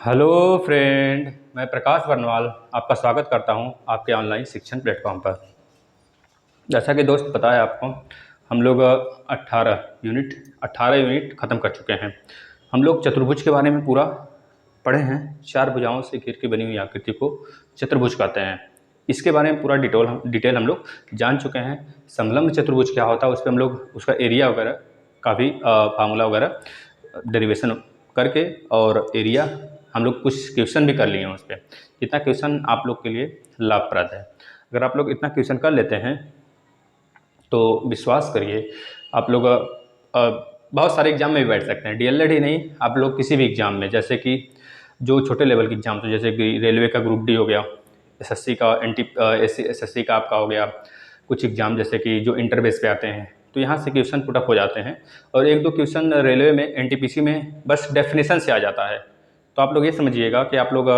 Hello friend, मैं प्रकाश बरनवाल आपका स्वागत करता हूं आपके ऑनलाइन शिक्षण प्लेटफॉर्म पर। जैसा कि दोस्त पता है आपको, हम लोग 18 यूनिट ख़त्म कर चुके हैं। हम लोग चतुर्भुज के बारे में पूरा पढ़े हैं। 4 भुजाओं से घिर के बनी हुई आकृति को चतुर्भुज कहते हैं। इसके बारे में पूरा डिटेल हम लोग जान चुके हैं। समलंब चतुर्भुज क्या होता है उस पर हम लोग उसका एरिया वगैरह का भी फार्मूला वगैरह डेरिवेशन करके और एरिया हम लोग कुछ क्वेश्चन भी कर लिए हैं उस पर। इतना क्वेश्चन आप लोग के लिए लाभप्रद है। अगर आप लोग इतना क्वेश्चन कर लेते हैं तो विश्वास करिए आप लोग बहुत सारे एग्जाम में भी बैठ सकते हैं। डीएलएड ही नहीं, आप लोग किसी भी एग्जाम में, जैसे कि जो छोटे लेवल के एग्जाम, तो जैसे कि रेलवे का ग्रुप डी हो गया, एसएससी का एसएससी का आपका हो गया, कुछ एग्जाम जैसे कि जो इंटर बेस पे आते हैं, तो यहाँ से क्वेश्चन पुटअप हो जाते हैं। और एक दो क्वेश्चन रेलवे में एनटीपीसी में बस डेफिनेशन से आ जाता है। तो आप लोग ये समझिएगा कि आप लोग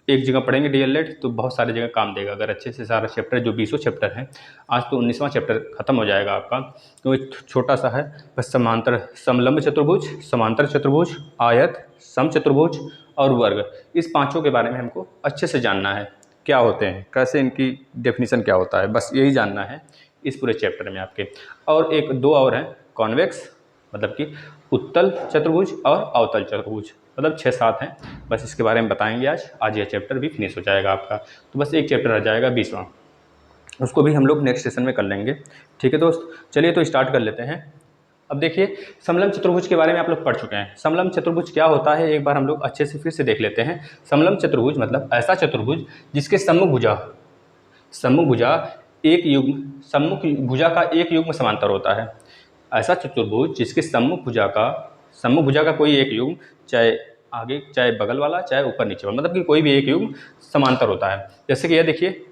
एक जगह पढ़ेंगे डीएलएड तो बहुत सारी जगह काम देगा। अगर अच्छे से सारा चैप्टर, जो 20 चैप्टर हैं, आज तो 19वां चैप्टर खत्म हो जाएगा आपका, तो एक छोटा सा है बस। समांतर समलंब चतुर्भुज, समांतर चतुर्भुज, आयत, समचतुर्भुज और वर्ग, इस पांचों के बारे में हमको अच्छे से जानना है। क्या होते हैं, कैसे इनकी डेफिनेशन क्या होता है, बस यही जानना है इस पूरे चैप्टर में आपके। और एक दो और हैं, कॉन्वेक्स मतलब कि उत्तल चतुर्भुज और अवतल चतुर्भुज, मतलब 6-7 हैं। बस इसके बारे में बताएंगे आज यह चैप्टर भी फिनिश हो जाएगा आपका। तो बस एक चैप्टर रह जाएगा 20वां, उसको भी हम लोग नेक्स्ट सेशन में कर लेंगे। ठीक है दोस्त, चलिए तो स्टार्ट कर लेते हैं। अब देखिए, समलंब चतुर्भुज के बारे में आप लोग पढ़ चुके हैं। समलंब चतुर्भुज क्या होता है एक बार हम लोग अच्छे से फिर से देख लेते हैं। समलंब चतुर्भुज मतलब ऐसा चतुर्भुज जिसके सम्मुख भुजा एक युग्म, सम्मुख भुजा का एक युग्म समांतर होता है। ऐसा चतुर्भुज जिसके सम्मुख भुजा का कोई एक युग्म, चाहे आगे चाहे बगल वाला चाहे ऊपर नीचे वाला, मतलब कि कोई भी एक युग्म समांतर होता है। जैसे कि यह देखिए,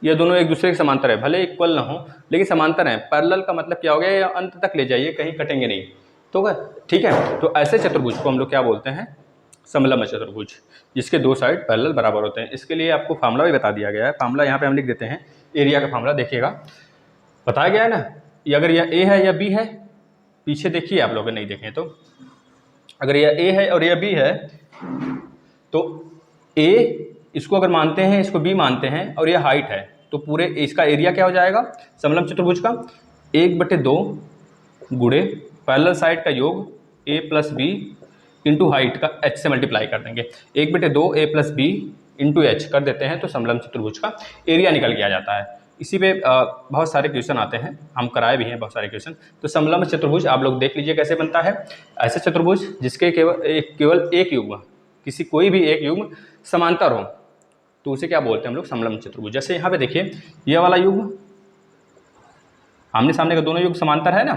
ये दोनों एक दूसरे के समांतर है, भले इक्वल ना हो लेकिन समांतर हैं। पैरेलल का मतलब क्या हो गया, ये अंत तक ले जाइए, कहीं कटेंगे नहीं। तो ठीक है, तो ऐसे चतुर्भुज को हम लोग क्या बोलते हैं, समलंब चतुर्भुज, जिसके दो साइड पैरेलल बराबर होते हैं। इसके लिए आपको फार्मूला भी बता दिया गया है। फार्मूला यहाँ पे हम लिख देते हैं, एरिया का फार्मूला देखिएगा, बताया गया है ना। ये अगर यह ए है या बी है, पीछे देखिए आप लोग नहीं देखें तो, अगर यह ए है और यह बी है तो ए इसको अगर मानते हैं, इसको बी मानते हैं, और यह हाइट है, तो पूरे इसका एरिया क्या हो जाएगा समलंब चतुर्भुज का, 1/2 गुणे पैरेलल साइड का योग ए प्लस बी इंटू हाइट का एच से मल्टीप्लाई कर देंगे। 1/2 ए प्लस बी इंटू एच कर देते हैं तो समलंब चतुर्भुज का एरिया निकल के आ जाता है। इसी पे बहुत सारे क्वेश्चन आते हैं, हम कराए भी हैं बहुत सारे क्वेश्चन। तो समलंब चतुर्भुज आप लोग देख लीजिए कैसे बनता है। ऐसे चतुर्भुज जिसके केवल एक युग्म, किसी कोई भी एक युग्म समांतर हो, तो उसे क्या बोलते हैं हम लोग, समलंब चतुर्भुज। जैसे यहाँ पे देखिए, यह वाला युग्म आमने सामने का दोनों युग्म समांतर है ना,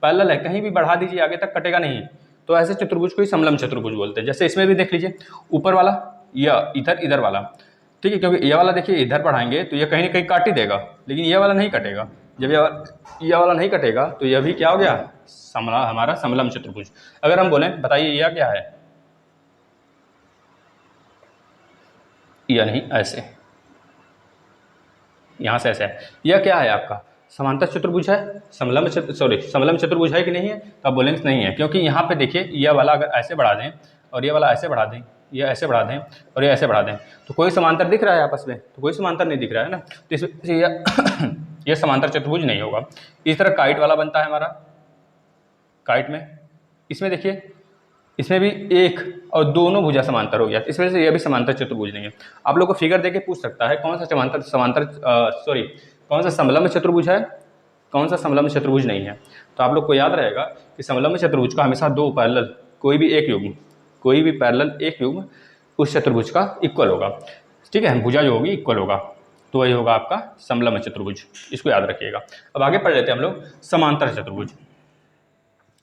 पैरेलल है, कहीं भी बढ़ा दीजिए आगे तक कटेगा नहीं, तो ऐसे चतुर्भुज को ही समलंब चतुर्भुज बोलते हैं। जैसे इसमें भी देख लीजिए, ऊपर वाला या इधर वाला, ठीक है, क्योंकि ये वाला देखिए इधर बढ़ाएंगे तो ये कहीं ना कहीं काट ही देगा, लेकिन ये वाला नहीं कटेगा। जब ये वाला नहीं कटेगा तो यह भी क्या हो गया, हमारा समलंब चतुर्भुज। अगर हम बोलें बताइए यह क्या है, या नहीं ऐसे, यहाँ से ऐसे है, यह क्या है आपका समांतर चतुर्भुज है, समलंब चतुर्भुज है कि नहीं है, तो आप बोलेंगे नहीं है, क्योंकि यहाँ पे देखिए यह वाला अगर ऐसे बढ़ा दें और ये वाला ऐसे बढ़ा दें, ये ऐसे बढ़ा दें और ये ऐसे बढ़ा दें, तो कोई समांतर दिख रहा है आपस में, तो कोई समांतर नहीं दिख रहा है ना, तो इसलिए यह समांतर चतुर्भुज नहीं होगा। इस तरह काइट वाला बनता है हमारा, काइट में इसमें देखिए, इसमें भी एक और दोनों भुजा समांतर हो गया, इस वजह से यह भी समांतर चतुर्भुज नहीं है। आप लोग को फिगर देके पूछ सकता है कौन सा कौन सा समलंब चतुर्भुज है, कौन सा समलंब चतुर्भुज नहीं है। तो आप लोग को याद रहेगा कि समलंब चतुर्भुज का हमेशा दो पैरेलल, कोई भी पैरेलल एक युग्म उस चतुर्भुज का इक्वल होगा। ठीक है, भुजा जो होगी इक्वल होगा, तो वही होगा आपका समलंब चतुर्भुज, इसको याद रखिएगा। अब आगे पढ़ लेते हैं हम लोग समांतर चतुर्भुज।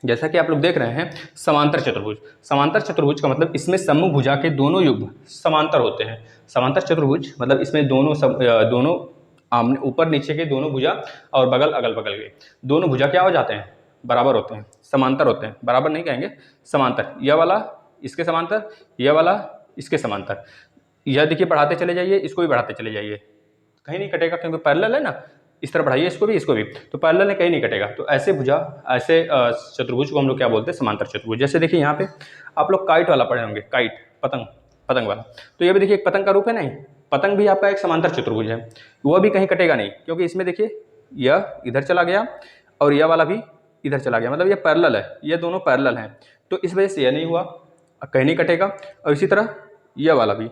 जैसा कि आप लोग देख रहे हैं, समांतर चतुर्भुज का मतलब इसमें सम्मुख भुजा के दोनों युग्म समांतर होते हैं। समांतर चतुर्भुज मतलब इसमें दोनों आमने ऊपर नीचे के दोनों भुजा और बगल अगल बगल के दोनों भुजा क्या हो जाते हैं, बराबर होते हैं, समांतर होते हैं, बराबर नहीं कहेंगे, समांतर। यह वाला इसके समांतर, यह वाला इसके समांतर। यह देखिए बढ़ाते चले जाइए, इसको भी बढ़ाते चले जाइए, कहीं नहीं कटेगा क्योंकि पैरेलल है ना, इस तरह बढ़ाइए इसको भी, तो पैरेलल है, कहीं नहीं कटेगा। तो ऐसे भुजा, ऐसे चतुर्भुज को हम लोग क्या बोलते हैं, समांतर चतुर्भुज। जैसे देखिए यहाँ पे आप लोग काइट वाला पढ़े होंगे, काइट, पतंग वाला। तो ये भी देखिए एक पतंग का रूप है, नहीं, पतंग भी आपका एक समांतर चतुर्भुज है, वह भी कहीं कटेगा नहीं, क्योंकि इसमें देखिए यह इधर चला गया और यह वाला भी इधर चला गया, मतलब ये पैरेलल है, ये दोनों पैरेलल हैं। तो इस वजह से यह नहीं हुआ, कहीं नहीं कटेगा। और इसी तरह यह वाला भी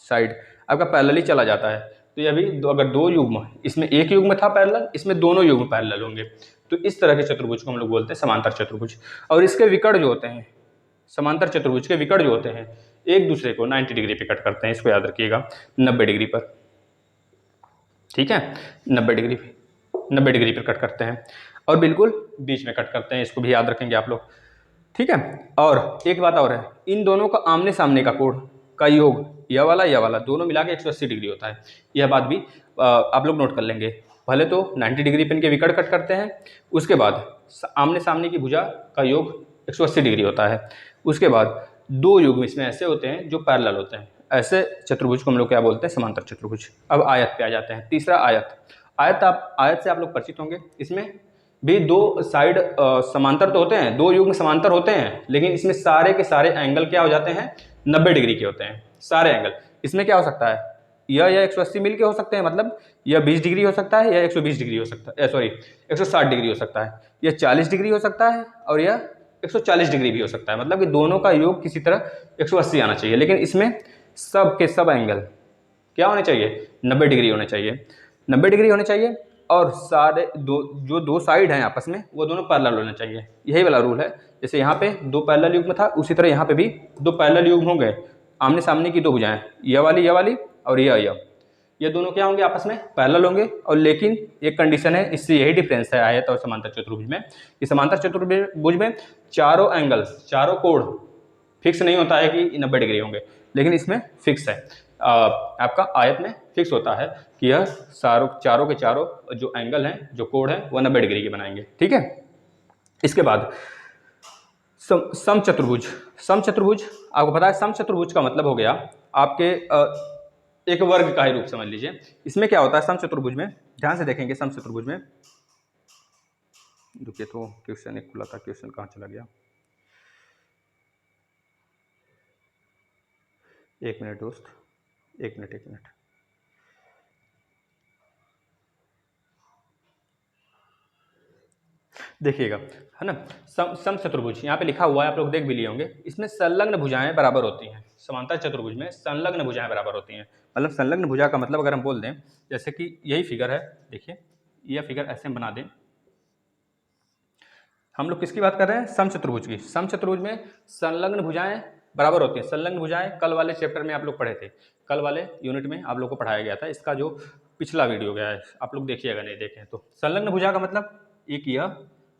साइड आपका पैरेलल ही चला जाता है। तो यह भी अगर दो युग्म, इसमें एक युग्म था पैरेलल, इसमें दोनों युग्म पैरेलल होंगे। तो इस तरह के चतुर्भुज को हम लोग बोलते हैं समांतर चतुर्भुज। और इसके विकर्ण जो होते हैं, समांतर चतुर्भुज के विकर्ण जो होते हैं, एक दूसरे को 90 डिग्री पे कट करते हैं, इसको याद रखिएगा, 90 डिग्री पर, ठीक है, 90 डिग्री पर कट करते हैं और बिल्कुल बीच में कट करते हैं, इसको भी याद रखेंगे आप लोग, ठीक है। और एक बात और है, इन दोनों का आमने सामने का कोण का योग, यह वाला दोनों मिला के 180 डिग्री होता है। यह बात भी आप लोग नोट कर लेंगे। पहले तो 90 डिग्री पे इनके विकर्ण कट करते हैं, उसके बाद आमने सामने की भुजा का योग 180 डिग्री होता है। उसके बाद दो युग्म इसमें ऐसे होते हैं जो पैरेलल होते हैं, ऐसे चतुर्भुज को हम लोग क्या बोलते हैं, समांतर चतुर्भुज। अब आयत पे आ जाते हैं। तीसरा आयत से आप लोग परिचित होंगे। इसमें भी दो साइड समांतर तो होते हैं, दो युग्म समांतर होते हैं, लेकिन इसमें सारे के सारे एंगल क्या हो जाते हैं, 90 डिग्री के होते हैं सारे एंगल। इसमें क्या हो सकता है, यह 180 मिल के हो सकते हैं, मतलब यह 20 डिग्री हो सकता है, यह 120 डिग्री हो सकता है, सॉरी 160 डिग्री हो सकता है, यह 40 डिग्री हो सकता है और यह 140 डिग्री भी हो सकता है। मतलब कि दोनों का योग किसी तरह 180 आना चाहिए, लेकिन इसमें सब के सब एंगल क्या होने चाहिए, 90 डिग्री होने चाहिए, 90 डिग्री होने चाहिए। और सारे दो साइड हैं आपस में, वो दोनों पैरेलल होने चाहिए, यही वाला रूल है। जैसे यहाँ पे दो पैरेलल युग्म था, उसी तरह यहाँ पे भी दो पैरेलल युग्म होंगे, आमने सामने की दो भुजाएं, यह वाली और ये दोनों क्या होंगे, आपस में पैरेलल होंगे। और लेकिन एक कंडीशन है, इससे यही डिफरेंस है आयत और समांतर चतुर्भुज में, कि समांतर चतुर्भुज में चारों एंगल, चारों कोण फिक्स नहीं होता है कि 90 डिग्री होंगे, लेकिन इसमें फिक्स है। आपका आयत में फिक्स होता है कि यह चारों के चारों जो एंगल हैं, जो कोण हैं, वह 90 डिग्री के बनाएंगे, ठीक है। इसके बाद समचतुर्भुज। समचतुर्भुज आपको पता है, समचतुर्भुज का मतलब हो गया आपके एक वर्ग का ही रूप समझ लीजिए। इसमें क्या होता है समचतुर्भुज में, ध्यान से देखेंगे समचतुर्भुज में, रुकिए तो क्वेश्चन एक खुला था, क्वेश्चन कहाँ चला गया, एक मिनट दोस्त, एक मिनट। देखिएगा, है ना, समचतुर्भुज यहाँ पे लिखा हुआ है, आप लोग देख भी लिए होंगे। इसमें संलग्न भुजाएं बराबर होती हैं। समांतर चतुर्भुज में संलग्न भुजाएं बराबर होती हैं। मतलब संलग्न भुजा का मतलब अगर हम बोल दें, जैसे कि यही फिगर है, देखिए यह फिगर ऐसे हम बना दें। हम लोग किसकी बात कर रहे हैं, समचतुर्भुज की। समचतुर्भुज में संलग्न भुजाएं बराबर होती हैं। संलग्न भुजाएं कल वाले चैप्टर में आप लोग पढ़े थे, कल वाले यूनिट में आप लोग को पढ़ाया गया था। इसका जो पिछला वीडियो गया है, आप लोग देखिएगा, नहीं देखें तो। संलग्न भुजा का मतलब एक यह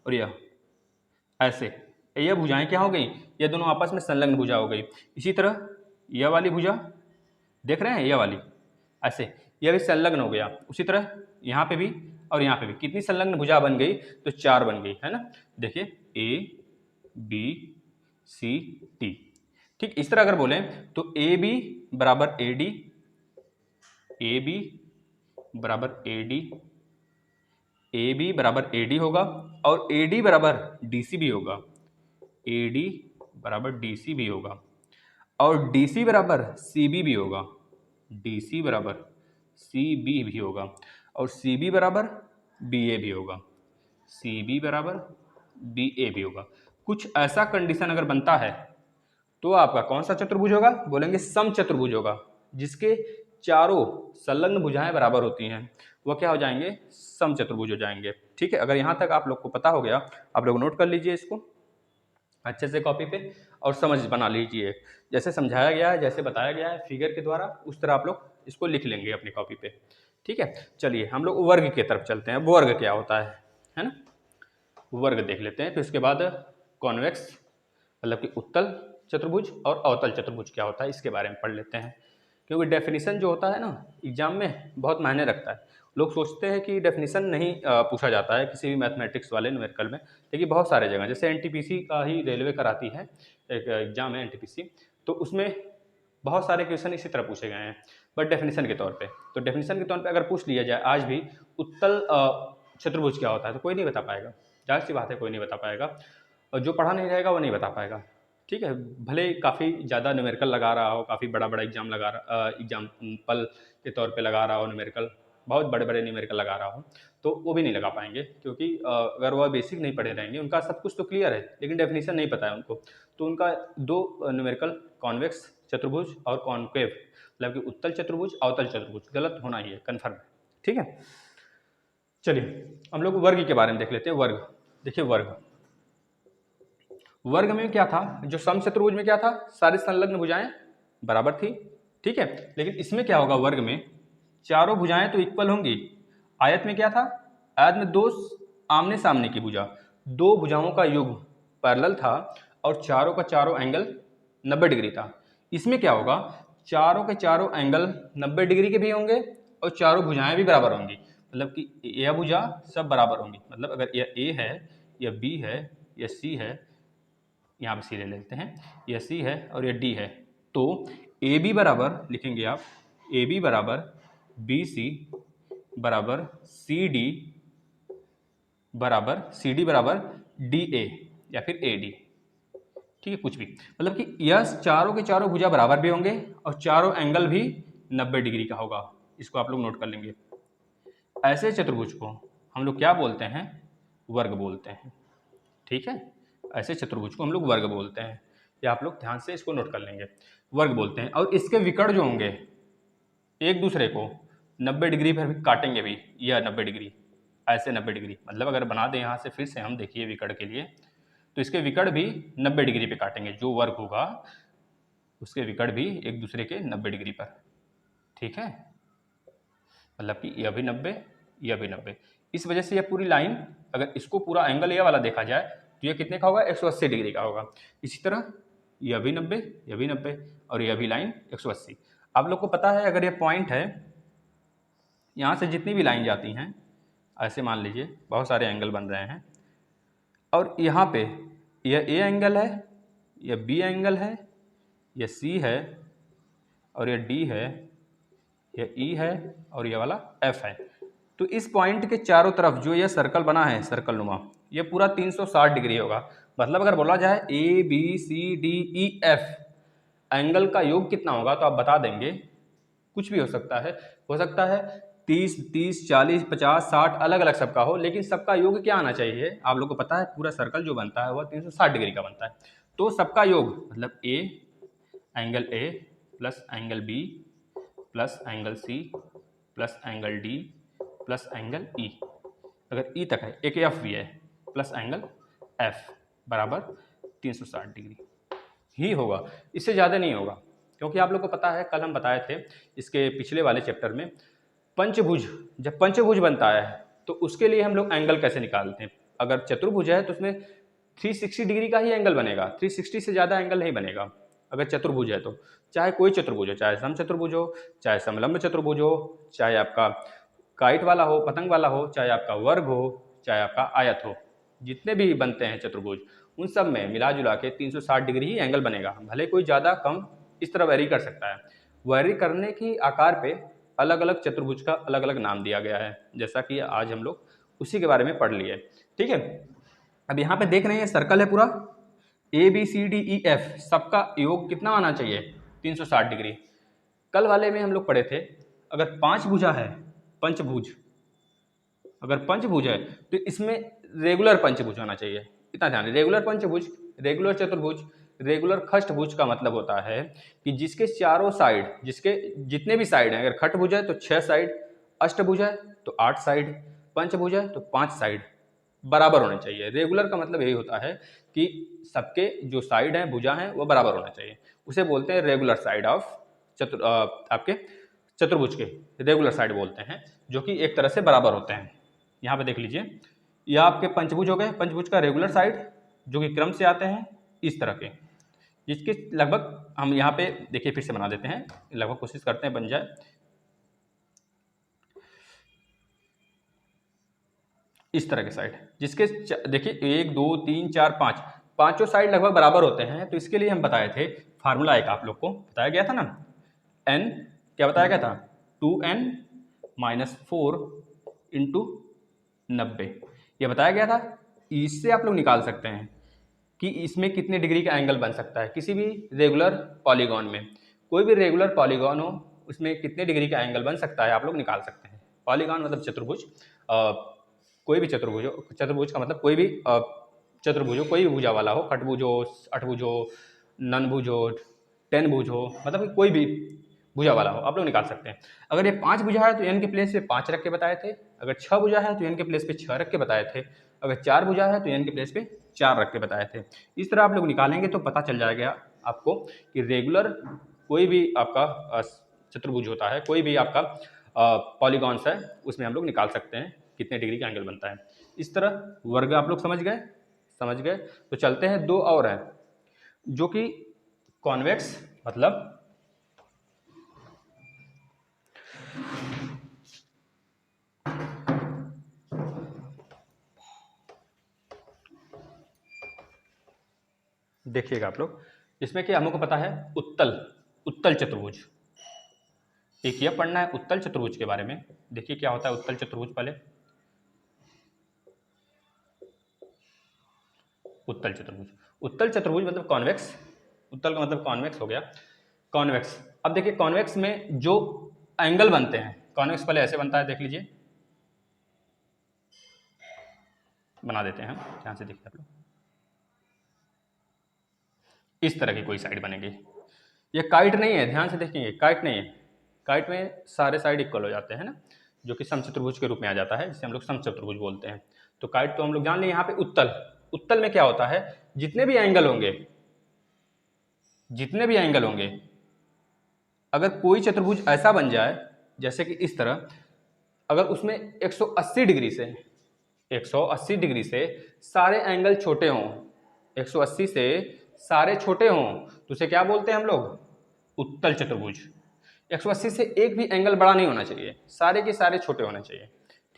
और यह, ऐसे यह भुजाएं क्या हो गई, ये दोनों आपस में संलग्न भुजा हो गई। इसी तरह यह वाली भुजा देख रहे हैं, यह वाली ऐसे, यह भी संलग्न हो गया। उसी तरह यहाँ पे भी और यहाँ पे भी कितनी संलग्न भुजा बन गई, तो 4 बन गई, है ना। देखिए ABCD, ठीक। इस तरह अगर बोलें तो AB बराबर AD, AB बराबर AD, AB बराबर AD होगा और AD बराबर DC भी होगा, AD बराबर DC भी होगा और DC बराबर CB भी होगा, DC बराबर CB भी होगा और CB बराबर BA भी होगा, CB बराबर BA भी होगा। कुछ ऐसा कंडीशन अगर बनता है तो आपका कौन सा चतुर्भुज होगा, बोलेंगे समचतुर्भुज होगा, जिसके चारों संलग्न भुजाएं बराबर होती हैं, वह क्या हो जाएंगे, समचतुर्भुज हो जाएंगे, ठीक है। अगर यहाँ तक आप लोग को पता हो गया, आप लोग नोट कर लीजिए इसको अच्छे से कॉपी पे और समझ बना लीजिए। जैसे समझाया गया है, जैसे बताया गया है फिगर के द्वारा, उस तरह आप लोग इसको लिख लेंगे अपनी कॉपी पे, ठीक है। चलिए हम लोग वर्ग की तरफ चलते हैं। वर्ग क्या होता है ना, वर्ग देख लेते हैं। फिर उसके बाद कॉन्वेक्स मतलब कि उत्तल चतुर्भुज और अवतल चतुर्भुज क्या होता है, इसके बारे में पढ़ लेते हैं। क्योंकि डेफिनेशन जो होता है ना, एग्जाम में बहुत मायने रखता है। लोग सोचते हैं कि डेफिनेशन नहीं पूछा जाता है किसी भी मैथमेटिक्स वाले न्यूमेरिकल में, लेकिन बहुत सारे जगह, जैसे एनटीपीसी का ही रेलवे कराती है, एक एग्जाम है एनटीपीसी, तो उसमें बहुत सारे क्वेश्चन इसी तरह पूछे गए हैं, बट डेफिनेशन के तौर पे। तो डेफिनेशन के तौर पे अगर पूछ लिया जाए आज भी उत्तल चतुर्भुज क्या होता है, तो कोई नहीं बता पाएगा, जाहिर सी बात है कोई नहीं बता पाएगा, और जो पढ़ा नहीं रहेगा वो नहीं बता पाएगा। ठीक है, भले काफ़ी ज़्यादा न्यूमेरिकल लगा रहा हो, काफ़ी बड़ा बड़ा एग्जाम लगा रहा एग्जाम्पल के तौर पे लगा रहा हो न्यूमेरिकल, बहुत बड़े बड़े न्यूमेरिकल लगा रहा हो, तो वो भी नहीं लगा पाएंगे, क्योंकि अगर वह बेसिक नहीं पढ़े रहेंगे, उनका सब कुछ तो क्लियर है लेकिन डेफिनेशन नहीं पता है उनको, तो उनका दो न्यूमेरिकल कॉन्वेक्स चतुर्भुज और कॉन्केव, मतलब कि उत्तल चतुर्भुज अवतल चतुर्भुज, गलत होना ही है, कन्फर्म है। ठीक है, चलिए हम लोग वर्ग के बारे में देख लेते हैं। वर्ग, देखिए वर्ग में क्या था, जो समचतुर्भुज में क्या था, सारी संलग्न भुजाएं बराबर थी। ठीक है, लेकिन इसमें क्या होगा, वर्ग में चारों भुजाएं तो इक्वल होंगी। आयत में क्या था, आयत में दो आमने सामने की भुजा, दो भुजाओं का योग पैरेलल था और चारों का चारों एंगल 90 डिग्री था। इसमें क्या होगा, चारों के चारों एंगल 90 डिग्री के भी होंगे और चारों भुजाएं भी बराबर होंगी, मतलब कि यह भुजा सब बराबर होंगी। मतलब अगर यह ए है, यह बी है, यह सी है, यहाँ पे सी ले लेते हैं, यह सी है और यह डी है, तो ए बी बराबर लिखेंगे आप, ए बी बराबर बी सी बराबर सी डी बराबर सी डी बराबर डी ए या फिर ए डी। ठीक है, कुछ भी, मतलब कि यह चारों के चारों भुजा बराबर भी होंगे और चारों एंगल भी 90 डिग्री का होगा। इसको आप लोग नोट कर लेंगे। ऐसे चतुर्भुज को हम लोग क्या बोलते हैं, वर्ग बोलते हैं। ठीक है, ऐसे चतुर्भुज को हम लोग वर्ग बोलते हैं, या आप लोग ध्यान से इसको नोट कर लेंगे, वर्ग बोलते हैं। और इसके विकर्ण जो होंगे एक दूसरे को 90 डिग्री पर भी काटेंगे भी, यह 90 डिग्री, ऐसे 90 डिग्री, मतलब अगर बना दें यहाँ से फिर से हम, देखिए विकर्ण के लिए, तो इसके विकर्ण भी 90 डिग्री पे काटेंगे, जो वर्ग होगा उसके विकर्ण भी एक दूसरे के 90 डिग्री पर। ठीक है, मतलब कि यह भी 90, यह भी 90। इस वजह से यह पूरी लाइन, अगर इसको पूरा एंगल यह वाला देखा जाए तो यह कितने का होगा, 180 डिग्री का होगा। इसी तरह यह भी 90, यह भी 90 और यह भी लाइन 180। आप लोग को पता है, अगर यह पॉइंट है, यहाँ से जितनी भी लाइन जाती हैं, ऐसे मान लीजिए बहुत सारे एंगल बन रहे हैं, और यहाँ पे यह ए एंगल है, यह बी एंगल है, यह सी है और यह डी है, यह ई है और यह वाला एफ है। तो इस पॉइंट के चारों तरफ जो यह सर्कल बना है, सर्कल नुमा, यह पूरा 360 डिग्री होगा। मतलब अगर बोला जाए A B C D E F angle का योग कितना होगा, तो आप बता देंगे, कुछ भी हो सकता है, 30 30 40 50 60 अलग अलग सबका हो, लेकिन सबका योग क्या आना चाहिए, आप लोग को पता है पूरा सर्कल जो बनता है वह 360 डिग्री का बनता है। तो सबका योग मतलब A angle A plus angle B plus angle C plus angle D plus angle E, अगर ई तक है, एक एफ भी है, प्लस एंगल एफ बराबर 360 डिग्री ही होगा, इससे ज़्यादा नहीं होगा। क्योंकि आप लोग को पता है, कल हम बताए थे इसके पिछले वाले चैप्टर में, पंचभुज, जब पंचभुज बनता है तो उसके लिए हम लोग एंगल कैसे निकालते हैं। अगर चतुर्भुज है तो उसमें 360 डिग्री का ही एंगल बनेगा, 360 से ज़्यादा एंगल नहीं बनेगा। अगर चतुर्भुज है तो चाहे कोई चतुर्भुज हो, चाहे समचतुर्भुज हो, चाहे समलंब चतुर्भुज हो, चाहे आपका काइट वाला हो, पतंग वाला हो, चाहे आपका वर्ग हो, चाहे आपका आयत हो, जितने भी बनते हैं चतुर्भुज, उन सब में मिला जुला के 360 डिग्री ही एंगल बनेगा। भले कोई ज़्यादा कम इस तरह वेरी कर सकता है। वेरी करने की आकार पे अलग अलग चतुर्भुज का अलग अलग नाम दिया गया है, जैसा कि आज हम लोग उसी के बारे में पढ़ लिए। ठीक है, अब यहाँ पे देख रहे हैं सर्कल है पूरा, A B C D E F, सबका योग कितना आना चाहिए, 360 डिग्री। कल वाले में हम लोग पढ़े थे, अगर 5 भुजा है, पंचभुज, अगर पंचभुज है तो इसमें रेगुलर पंचभुज होना चाहिए, इतना ध्यान। रेगुलर पंचभुज, रेगुलर चतुर्भुज, रेगुलर खष्टभुज का मतलब होता है कि जिसके चारों साइड, जिसके जितने भी साइड हैं, अगर खटभुज है तो 6 साइड, अष्टभुज है तो 8 साइड, पंचभुज है तो 5 साइड बराबर होने चाहिए। रेगुलर का मतलब यही होता है कि सबके जो साइड हैं, भुजा हैं, वो बराबर होना चाहिए। उसे बोलते हैं रेगुलर साइड ऑफ आपके चतुर्भुज के रेगुलर साइड बोलते हैं, जो कि एक तरह से बराबर होते हैं। यहाँ पे देख लीजिए, यह आपके पंचभुज हो गए, पंचभुज का रेगुलर साइड जो कि क्रम से आते हैं इस तरह के, जिसके लगभग हम यहाँ पे देखिए फिर से बना देते हैं, लगभग कोशिश करते हैं बन जाए। इस तरह के साइड जिसके देखिए 1 2 3 4 5 पांचों साइड लगभग बराबर होते हैं, तो इसके लिए हम बताए थे फार्मूला एक आप लोग को बताया गया था ना, n क्या बताया गया था 2n माइनस 4 इंटू 90, ये बताया गया था। इससे आप लोग निकाल सकते हैं कि इसमें कितने डिग्री का एंगल बन सकता है किसी भी रेगुलर पॉलीगॉन में। कोई भी रेगुलर पॉलीगॉन हो उसमें कितने डिग्री का एंगल बन सकता है आप लोग निकाल सकते हैं। पॉलीगॉन मतलब चतुर्भुज, कोई भी चतुर्भुज हो, चतुर्भुज का मतलब कोई भी चतुर्भुज हो, कोई भी भुजा वाला हो, खटभुज हो, अठभुज हो, ननभुज हो, टेनभुज हो, मतलब कि कोई भी भुजा वाला हो आप लोग निकाल सकते हैं। अगर ये 5 भुजा है तो n के प्लेस पे 5 रख के बताए थे, अगर 6 भुजा है तो n के प्लेस पे 6 रख के बताए थे, अगर 4 भुजा है तो n के प्लेस पे 4 रख के बताए थे। इस तरह आप लोग निकालेंगे तो पता चल जाएगा आपको कि रेगुलर कोई भी आपका चतुर्भुज होता है, कोई भी आपका पॉलीगॉन्स है, उसमें हम लोग निकाल सकते हैं कितने डिग्री का एंगल बनता है। इस तरह वर्ग आप लोग समझ गए, समझ गए। तो चलते हैं दो और हैं जो कि कॉन्वेक्स मतलब देखिएगा आप लोग, इसमें क्या हमको पता है उत्तल, उत्तल चतुर्भुज। एक यह पढ़ना है उत्तल चतुर्भुज के बारे में। देखिए क्या होता है उत्तल चतुर्भुज। पहले उत्तल चतुर्भुज, उत्तल चतुर्भुज मतलब कॉन्वेक्स, उत्तल का मतलब कॉन्वेक्स हो गया। कॉन्वेक्स, अब देखिए कॉन्वेक्स में जो एंगल बनते हैं, कॉन्वेक्स पहले ऐसे बनता है, देख लीजिए, बना देते हैं हम, ध्यान से देखिए आप लोग, इस तरह की कोई साइड बनेगी। ये काइट नहीं है, ध्यान से देखेंगे, काइट नहीं है। काइट में सारे साइड इक्वल हो जाते हैं ना, जो कि समचतुर्भुज के रूप में आ जाता है, जिसे हम लोग समचतुर्भुज बोलते हैं। तो काइट तो हम लोग जान लें। यहाँ पे उत्तल, उत्तल में क्या होता है, जितने भी एंगल होंगे, जितने भी एंगल होंगे, अगर कोई चतुर्भुज ऐसा बन जाए जैसे कि इस तरह, अगर उसमें 180 डिग्री से 180 डिग्री से सारे एंगल छोटे हों, 180 से सारे छोटे हों, तो उसे क्या बोलते हैं हम लोग, उत्तल चतुर्भुज। 180 से एक भी एंगल बड़ा नहीं होना चाहिए, सारे के सारे छोटे होने चाहिए।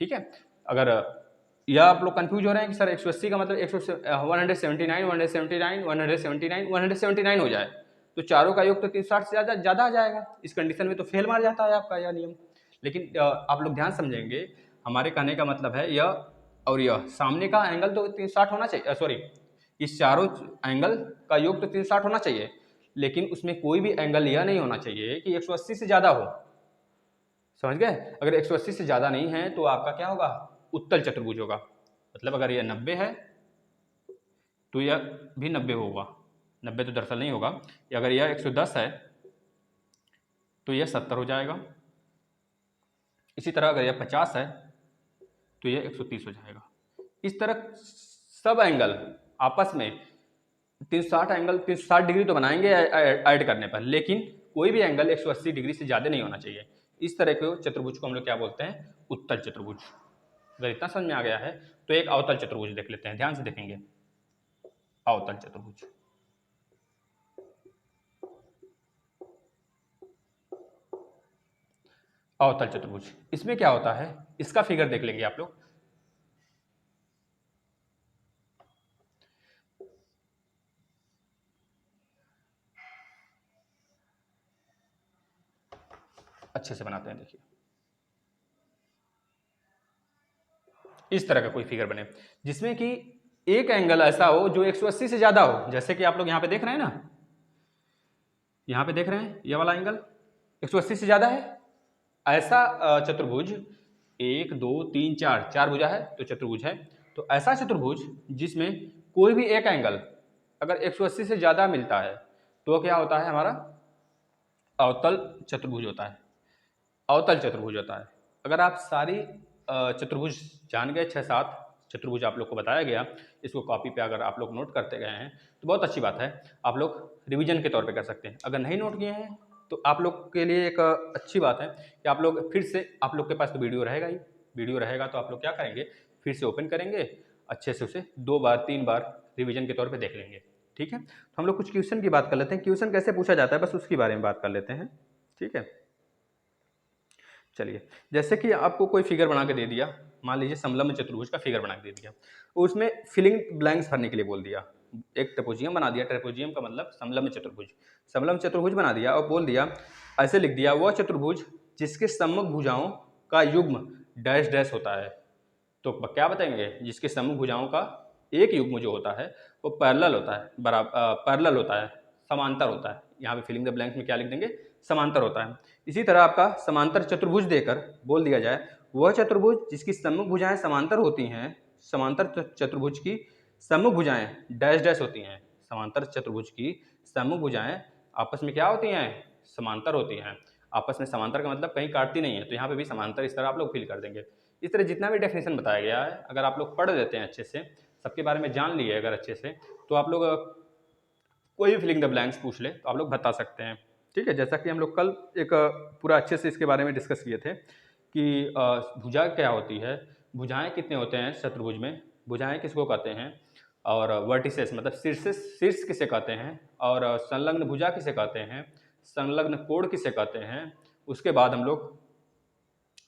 ठीक है, अगर यह आप लोग कंफ्यूज हो रहे हैं कि सर 180 का मतलब 179 179 हो जाए, तो चारों का योग तो 360 से ज़्यादा आ जाएगा। इस कंडीशन में तो फेल मार जाता है आपका यह नियम। लेकिन आप लोग ध्यान समझेंगे, हमारे कहने का मतलब है यह और यह सामने का एंगल तो 360 होना चाहिए, सॉरी, इस चारों एंगल का योग तो 360 होना चाहिए, लेकिन उसमें कोई भी एंगल यह नहीं होना चाहिए कि 180 से ज़्यादा हो। समझ गए? अगर 180 से ज़्यादा नहीं है तो आपका क्या होगा, उत्तल चतुर्भुज होगा। मतलब अगर यह 90 है तो यह भी 90 होगा, 90 तो दरअसल नहीं होगा। अगर यह 110 है तो यह 70 हो जाएगा। इसी तरह अगर यह 50 है तो यह 130 हो जाएगा। इस तरह सब एंगल आपस में 360 एंगल, 360 डिग्री तो बनाएंगे ऐड करने पर, लेकिन कोई भी एंगल 180 डिग्री से ज़्यादा नहीं होना चाहिए। इस तरह के चतुर्भुज को हम लोग क्या बोलते हैं, उत्तल चतुर्भुज। अगर इतना समझ में आ गया है तो एक अवतल चतुर्भुज देख लेते हैं, ध्यान से देखेंगे। अवतल चतुर्भुज, अवतल चतुर्भुज, इसमें क्या होता है, इसका फिगर देख लेंगे आप लोग। अच्छे से बनाते हैं, देखिए इस तरह का कोई फिगर बने जिसमें कि एक एंगल ऐसा हो जो 180 से ज्यादा हो। जैसे कि आप लोग यहाँ पे देख रहे हैं ना, यहाँ पे देख रहे हैं ये वाला एंगल 180 से ज्यादा है। ऐसा चतुर्भुज 1 2 3 4, 4 भुजा है तो चतुर्भुज है। तो ऐसा चतुर्भुज जिसमें कोई भी एक एंगल अगर 180 से ज्यादा मिलता है तो क्या होता है, हमारा अवतल चतुर्भुज होता है, अवतल चतुर्भुज होता है। अगर आप सारी चतुर्भुज जान गए, 6-7 चतुर्भुज आप लोग को बताया गया, इसको कॉपी पे अगर आप लोग नोट करते गए हैं तो बहुत अच्छी बात है, आप लोग रिवीजन के तौर पे कर सकते हैं। अगर नहीं नोट किए हैं तो आप लोग के लिए एक अच्छी बात है कि आप लोग फिर से, आप लोग के पास तो वीडियो रहेगा ही, वीडियो रहेगा तो आप लोग क्या करेंगे, फिर से ओपन करेंगे, अच्छे से उसे 2 बार 3 बार रिविजन के तौर पर देख लेंगे। ठीक है, तो हम लोग कुछ क्वेश्चन की बात कर लेते हैं, क्वेश्चन कैसे पूछा जाता है बस उसके बारे में बात कर लेते हैं। ठीक है, चलिए, जैसे कि आपको कोई फिगर बना के दे दिया, मान लीजिए समलंब चतुर्भुज का फिगर बना के दे दिया, उसमें फिलिंग ब्लैंक्स भरने के लिए बोल दिया, एक ट्रेपेजियम बना दिया, ट्रेपेजियम का मतलब समलम्ब चतुर्भुज, समलम्ब चतुर्भुज बना दिया और बोल दिया, ऐसे लिख दिया, वह चतुर्भुज जिसके सम्मुख भुजाओं का युग्म डैश डैश होता है। तो क्या बताएंगे, जिसके सम्मुख भुजाओं का एक युग्म जो होता है वो पैरेलल होता है, पैरेलल होता है, समांतर होता है। यहाँ पे फिलिंग द ब्लैंक्स में क्या लिख देंगे, समांतर होता है। इसी तरह आपका समांतर चतुर्भुज देकर बोल दिया जाए, वह चतुर्भुज जिसकी सम्मुख भुजाएं समांतर होती हैं, समांतर चतुर्भुज की सम्मुख भुजाएं डैश डैश होती हैं, समांतर चतुर्भुज की सम्मुख भुजाएं आपस में क्या होती हैं, समांतर होती हैं। आपस में समांतर का मतलब कहीं काटती नहीं है, तो यहाँ पे भी समांतर इस तरह आप लोग फिल कर देंगे। इस तरह जितना भी डेफिनेशन बताया गया है, अगर आप लोग पढ़ लेते हैं अच्छे से, सबके बारे में जान लिए अगर अच्छे से, तो आप लोग कोई भी फिलिंग द ब्लैंक्स पूछ ले तो आप लोग बता सकते हैं। ठीक है, जैसा कि हम लोग कल एक पूरा अच्छे से इसके बारे में डिस्कस किए थे कि भुजा क्या होती है, भुजाएं कितने होते हैं चतुर्भुज में, भुजाएं किसको कहते हैं, और वर्टिसेस मतलब शीर्ष किसे कहते हैं, और संलग्न भुजा किसे कहते हैं, संलग्न कोण किसे कहते हैं। उसके बाद हम लोग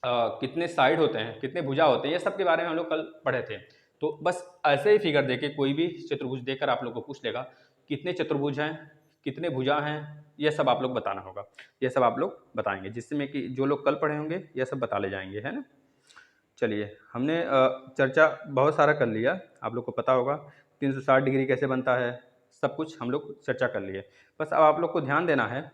कितने साइड होते हैं, कितने भुजा होते हैं, ये सब के बारे में हम लोग कल पढ़े थे। तो बस ऐसे ही फिगर देके कोई भी चतुर्भुज देकर आप लोग को पूछ लेगा कितने चतुर्भुज हैं, कितने भुजा हैं, ये सब आप लोग बताना होगा। ये सब आप लोग बताएंगे, जिसमें कि जो लोग कल पढ़े होंगे ये सब बता ले जाएंगे, है ना। चलिए, हमने चर्चा बहुत सारा कर लिया, आप लोग को पता होगा 360 डिग्री कैसे बनता है, सब कुछ हम लोग चर्चा कर लिए। बस अब आप लोग को ध्यान देना है,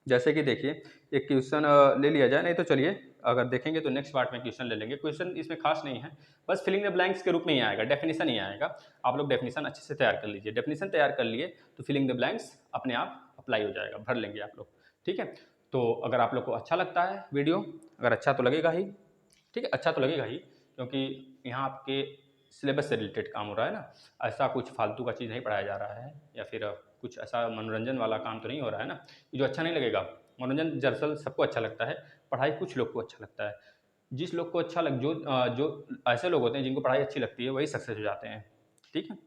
जैसे कि देखिए एक क्वेश्चन ले लिया जाए, नहीं तो चलिए अगर देखेंगे तो नेक्स्ट पार्ट में क्वेश्चन ले लेंगे। क्वेश्चन इसमें खास नहीं है, बस फिलिंग द ब्लैंक्स के रूप में ही आएगा, डेफिनेशन ही आएगा। आप लोग डेफिनेशन अच्छे से तैयार कर लीजिए, डेफिनेशन तैयार कर लिए तो फिलिंग द ब्लैंक्स अपने आप अप्लाई हो जाएगा, भर लेंगे आप लोग। ठीक है, तो अगर आप लोग को अच्छा लगता है वीडियो, अगर अच्छा तो लगेगा ही, ठीक है, अच्छा तो लगेगा ही, क्योंकि यहाँ आपके सिलेबस से रिलेटेड काम हो रहा है ना, ऐसा कुछ फालतू का चीज़ नहीं पढ़ाया जा रहा है, या फिर कुछ ऐसा मनोरंजन वाला काम तो नहीं हो रहा है ना, जो अच्छा नहीं लगेगा। मनोरंजन दरअसल सबको अच्छा लगता है, पढ़ाई कुछ लोग को अच्छा लगता है। जिस लोग को अच्छा लग जो ऐसे लोग होते हैं जिनको पढ़ाई अच्छी लगती है वही सक्सेस हो जाते हैं। ठीक है,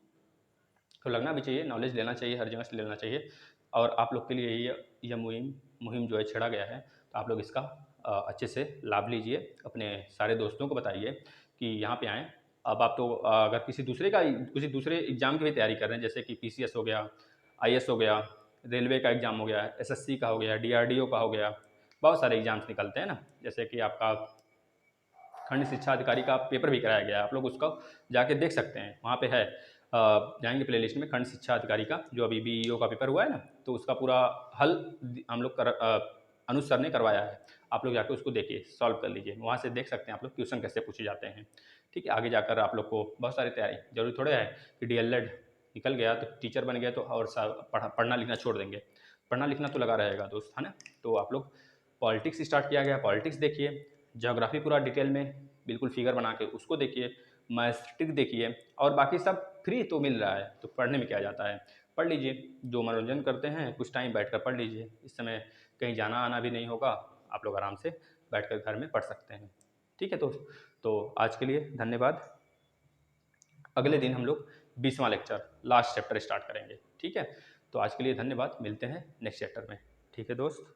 तो लगना भी चाहिए, नॉलेज लेना चाहिए, हर जगह से लेना चाहिए। और आप लोग के लिए यह मुहिम जो है छेड़ा गया है, तो आप लोग इसका अच्छे से लाभ लीजिए, अपने सारे दोस्तों को बताइए कि यहाँ पे आएँ। अब आप तो अगर किसी दूसरे एग्ज़ाम की भी तैयारी कर रहे हैं, जैसे कि पीसीएस हो गया, आईएएस हो गया, रेलवे का एग्ज़ाम हो गया, एसएससी का हो गया, डीआरडीओ का हो गया, बहुत सारे एग्ज़ाम्स निकलते हैं ना, जैसे कि आपका खंड शिक्षा अधिकारी का पेपर भी कराया गया है, आप लोग उसको जाके देख सकते हैं, वहाँ पे है, जाएंगे प्ले लिस्ट में, खंड शिक्षा अधिकारी का जो अभी बीईओ का पेपर हुआ है ना, तो उसका पूरा हल हम लोग अनुज सर ने करवाया है। आप लोग जाकर उसको देखिए, सॉल्व कर लीजिए, वहाँ से देख सकते हैं आप लोग क्वेश्चन कैसे पूछे जाते हैं। ठीक है, आगे जाकर आप लोग को बहुत सारी तैयारी, जरूरी थोड़े है कि डीएलएड निकल गया तो टीचर बन गया तो और पढ़ना लिखना छोड़ देंगे, पढ़ना लिखना तो लगा रहेगा दोस्त, है ना। तो आप लोग पॉलिटिक्स स्टार्ट किया गया, पॉलिटिक्स देखिए, ज्योग्राफी पूरा डिटेल में बिल्कुल फिगर बना के उसको देखिए, मैथमेटिक्स देखिए, और बाकी सब फ्री तो मिल रहा है, तो पढ़ने में क्या जाता है, पढ़ लीजिए। जो मनोरंजन करते हैं कुछ टाइम बैठकर पढ़ लीजिए, इस समय कहीं जाना आना भी नहीं होगा, आप लोग आराम से बैठकर घर में पढ़ सकते हैं। ठीक है दोस्त, तो आज के लिए धन्यवाद। अगले दिन हम लोग 20वां लेक्चर लास्ट चैप्टर स्टार्ट करेंगे। ठीक है, तो आज के लिए धन्यवाद, मिलते हैं नेक्स्ट चैप्टर में। ठीक है दोस्त।